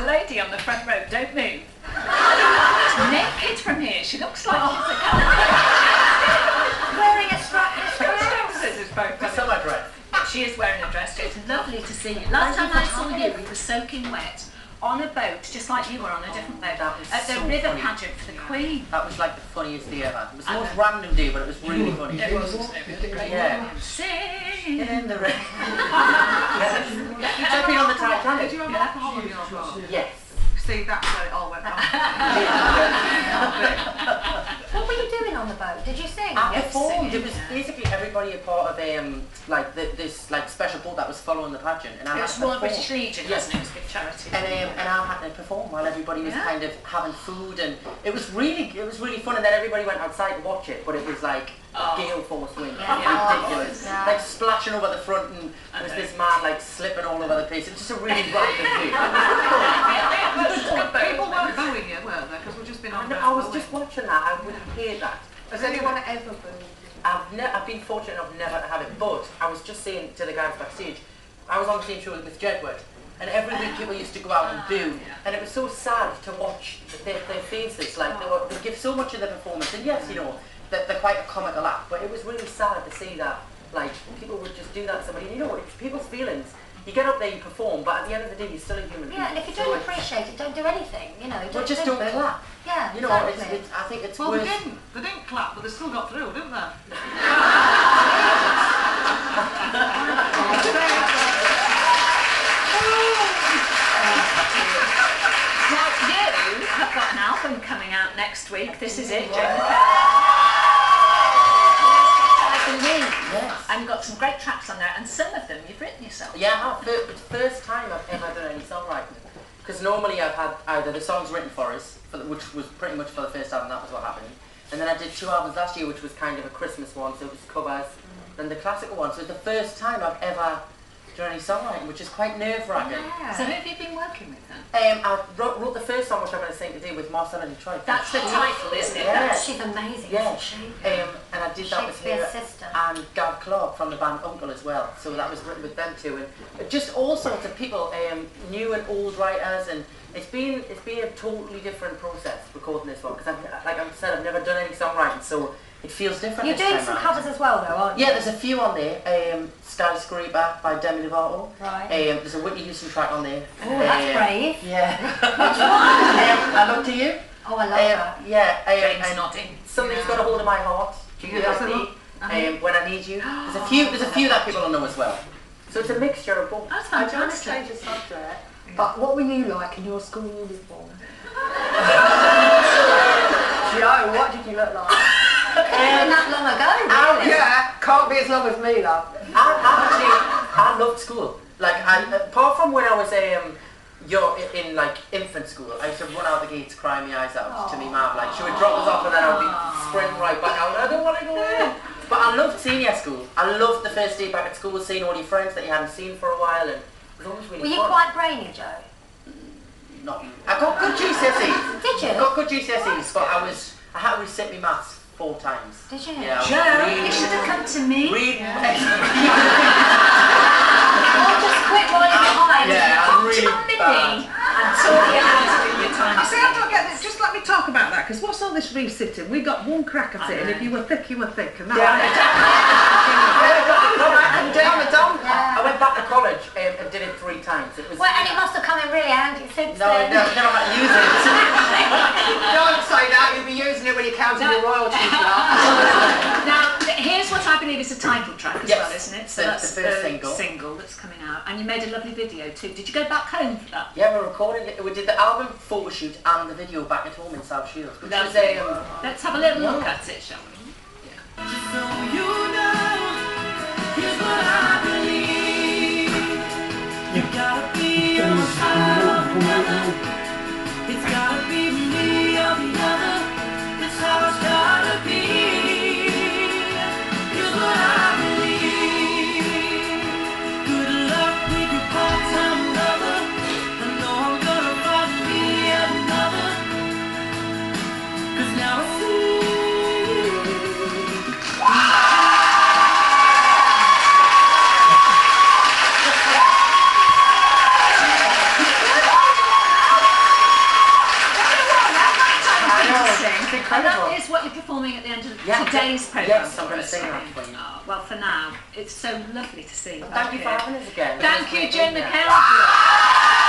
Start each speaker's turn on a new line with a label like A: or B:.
A: lady on the front row, don't move. She's naked from here. She looks like she's a girl.
B: Wearing a strapless
A: dress.
C: Summer dress.
A: She is wearing a dress. It's lovely to see you. Last time I saw you, we were soaking wet on a boat, just like you were on a different boat, at the river pageant for the Queen.
C: That was like the funniest day ever. It was the most random day, but it was really funny.
A: It was, wasn't it? It was a great
C: Yeah.
A: Sing
C: in the rain. Yes. Jumping on the Titanic.
D: Did you have alcohol in your blood?
C: Yes.
D: See, that's how it all went wrong.
B: What were you doing on the boat? Did you sing?
C: I performed. It was basically everybody a part of like this like special boat that was following the pageant, and I
A: it was Royal British Legion, wasn't it? It was a big charity.
C: And I had to perform while everybody was kind of having food, and it was really fun. And then everybody went outside to watch it, but it was like gale force wind, ridiculous, like splashing over the front, and there was this man like slipping all over the place. It was just a really random thing.
D: People weren't booing you, weren't they? Because we've just been on.
C: I was just watching that. I would hear that.
B: Has anyone ever booed?
C: I've been fortunate enough never to have it, but I was just saying to the guys backstage, I was on the same show with Jedward, and every week people used to go out and boo, and it was so sad to watch their faces, like they give so much of the performance, and yes, you know, they're quite a comical act, but it was really sad to see that, like, people would just do that to somebody, you know, it's people's feelings. You get up there, you perform, but at the end of the day, you're still a human being.
B: Yeah, and if you don't appreciate it, don't do anything, you know.
C: Well, just don't clap.
B: Yeah,
C: you know,
B: exactly.
C: I think it's
D: well,
C: worse.
D: They didn't clap, but they still got through, didn't they?
A: Now, you have got an album coming out next week. This is it, Jen.
C: Yes.
A: And got some great tracks on there, and some of them you've written yourself.
C: Yeah, it's the first time I've ever done any songwriting. Because normally I've had either the songs written for us, which was pretty much for the first album, that was what happened. And then I did 2 albums last year, which was kind of a Christmas one, so it was covers. Then the classical one, so it's the first time I've ever done any songwriting, which is quite nerve-wracking.
A: Yeah. So who have you been working with then?
C: I wrote the first song, which I'm going to sing today, with Mcelderry.
A: That's the title, isn't it?
C: Yeah.
B: She's amazing,
C: yeah.
B: isn't she?
C: And I did that with her
B: sister.
C: and Gav Clark from the band Uncle as well. So that was written with them too, and just all sorts of people, new and old writers, and it's been a totally different process recording this one, because like I said, I've never done any songwriting, so it feels different.
B: You're doing some covers as well, though, aren't you?
C: Yeah, there's a few on there. Skyscraper by Demi Lovato.
B: Right.
C: There's a Whitney Houston track on there.
B: Oh, that's brave.
C: Yeah.
B: Which one?
C: I Look to You.
B: Oh, I love that.
C: Yeah.
A: James nodding.
C: Something's Got a Hold of My Heart. When I Need You. There's a few that people don't know as well. So it's a mixture of both.
A: That's
E: I'm trying to
A: fantastic.
E: change the subject, but what were you like in your school uniform? Joe, what did you look like?
B: Not long ago, really.
E: Yeah, can't be as long as me, love.
C: I loved school. Like, apart from when I was in like infant school, I used to run out the gates crying my eyes out to me mum. Like, she would drop us off and then I would be sprinting right back out. I don't want to go in. But I loved senior school. I loved the first day back at school, seeing all your friends that you hadn't seen for a while, and it was always really fun.
B: Were you quite brainy, Joe?
C: Not. I got good GCSEs.
B: Did you?
C: I got good GCSEs, but I had to resit my maths 4 times.
B: Did you?
C: Yeah.
A: Joe,
C: Really,
A: you should have come to me.
B: Or just quit while you're behind.
C: Yeah, I'm really bad.
A: And talk you out of your time.
D: I see, I don't get this. Just let me talk about that, because what's all this resitting? We got one crack at it, and if you were thick, you were thick, and that.
C: I went back to college and did it 3 times. It was.
B: Well, and it must have come in really handy since then.
C: No, I never had to use it.
E: Don't say that, you'll be using it when you're counting your royalties, love.
A: Now, here's what I believe is a title track as well, isn't it? So that's
C: the first
A: single that's coming out. And you made a lovely video too. Did you go back home for that?
C: Yeah, we're recording it. We did the album photo shoot and the video back at home in South Shields. Which was
A: Let's have a little look at it, shall we?
F: So you know, here's what I believe. You gotta be your child, mother. It's gotta be me or the other. It's how it's gotta be. Here's what I believe. Good luck with your part-time lover. I know I'm gonna find me another. 'Cause now I see.
C: is
A: And
C: incredible.
A: that is what you're performing at the end of
C: Yeah.
A: today's programme.
C: Yes, I'm going to sing that for you.
A: Oh, well, for now, it's so lovely to see you.
C: Thank you for having us again.
A: Thank you,
C: It was
A: Jim
C: great being here.
A: McElderry.